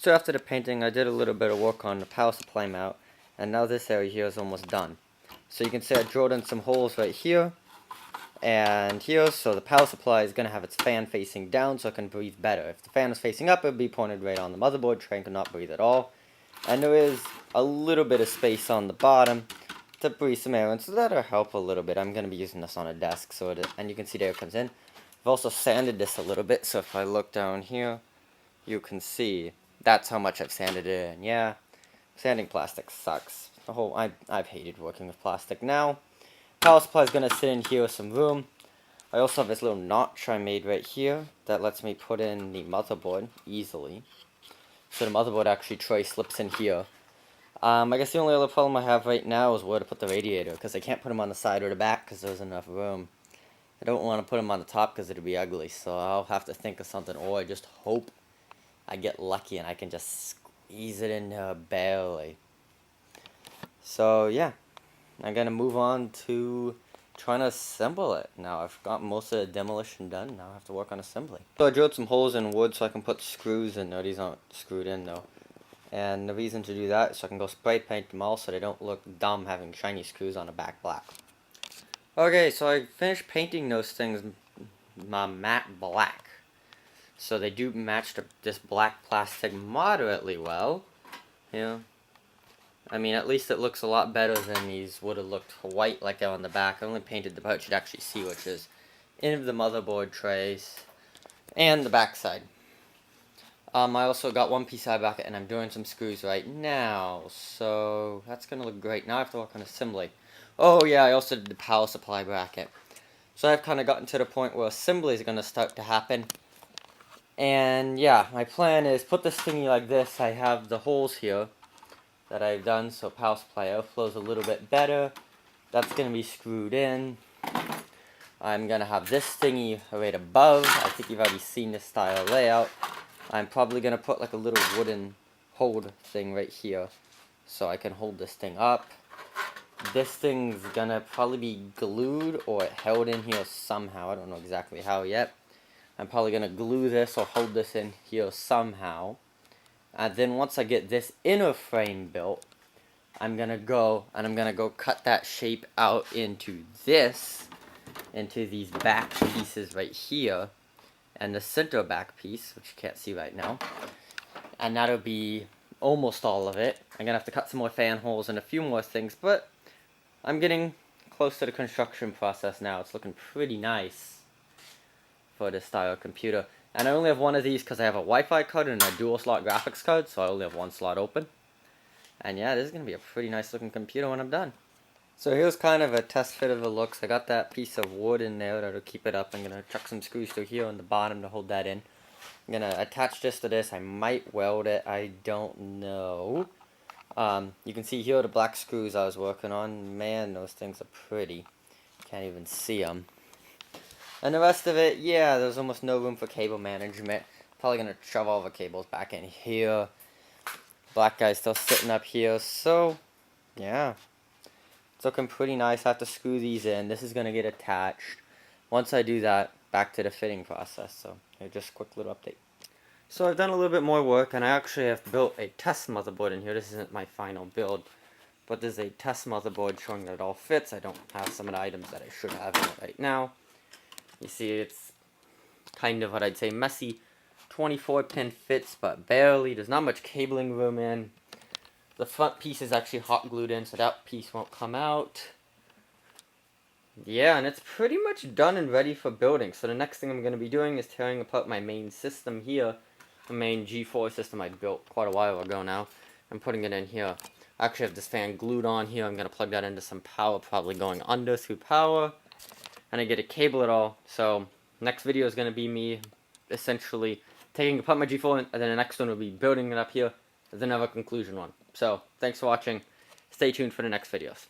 So after the painting, I did a little bit of work on the power supply mount, and now this area here is almost done. So you can see I drilled in some holes right here and here, so the power supply is going to have its fan facing down so it can breathe better. If the fan was facing up, it would be pointed right on the motherboard tray and could not breathe at all. And there is a little bit of space on the bottom to breathe some air in, so that'll help a little bit. I'm going to be using this on a desk, and you can see there it comes in. I've also sanded this a little bit, so if I look down here, you can see that's how much I've sanded it in. Yeah, sanding plastic sucks. I've hated working with plastic. Now, power supply is going to sit in here with some room. I also have this little notch I made right here that lets me put in the motherboard easily. So the motherboard actually tray slips in here. I guess the only other problem I have right now is where to put the radiator, because I can't put them on the side or the back because there's enough room. I don't want to put them on the top because it'll be ugly, so I'll have to think of something, or I just hope I get lucky and I can just squeeze it in there barely. So yeah, I'm going to move on to trying to assemble it. Now I've got most of the demolition done, now I have to work on assembly. So I drilled some holes in wood so I can put screws in there. These aren't screwed in though. And the reason to do that is so I can go spray paint them all so they don't look dumb having shiny screws on the back black. Okay, so I finished painting those things matte black. So they do match this black plastic moderately well. Yeah. I mean, at least it looks a lot better than these would have looked white like on the back. I only painted the part you'd actually see, which is in the motherboard trays and the back side. I also got one piece out of bracket, and I'm doing some screws right now, so that's going to look great. Now I have to work on assembly. Oh yeah, I also did the power supply bracket. So I've kind of gotten to the point where assembly is going to start to happen. And yeah, my plan is put this thingy like this. I have the holes here that I've done, so power supply outflows a little bit better. That's going to be screwed in. I'm going to have this thingy right above. I think you've already seen this style layout. I'm probably going to put like a little wooden hold thing right here so I can hold this thing up. This thing's going to probably be glued or held in here somehow. I don't know exactly how yet. I'm probably going to glue this or hold this in here somehow. And then once I get this inner frame built, I'm going to go cut that shape out into these back pieces right here. And the center back piece, which you can't see right now. And that'll be almost all of it. I'm going to have to cut some more fan holes and a few more things, but I'm getting close to the construction process now. It's looking pretty nice for this style of computer. And I only have one of these because I have a Wi-Fi card and a dual slot graphics card, so I only have one slot open. And yeah, this is going to be a pretty nice looking computer when I'm done. So here's kind of a test fit of the looks. I got that piece of wood in there that'll keep it up. I'm going to chuck some screws through here on the bottom to hold that in. I'm going to attach this to this. I might weld it. I don't know. You can see here the black screws I was working on. Man, those things are pretty. Can't even see them. And the rest of it, yeah, there's almost no room for cable management. Probably going to shove all the cables back in here. Black guy's still sitting up here. So, yeah. It's looking pretty nice. I have to screw these in. This is going to get attached. Once I do that, back to the fitting process. So, just a quick little update. So I've done a little bit more work, and I actually have built a test motherboard in here. This isn't my final build, but there's a test motherboard showing that it all fits. I don't have some of the items that I should have in it right now. You see, it's kind of what I'd say messy. 24-pin fits, but barely. There's not much cabling room in. The front piece is actually hot glued in, so that piece won't come out. Yeah, and it's pretty much done and ready for building. So the next thing I'm going to be doing is tearing apart my main system here. The main G4 system I built quite a while ago now. I'm putting it in here. I actually have this fan glued on here. I'm going to plug that into some power, probably going under through power. And I get to cable it all. So next video is going to be me essentially taking apart my G4, and then the next one will be building it up here. Then have a conclusion one. So, thanks for watching. Stay tuned for the next videos.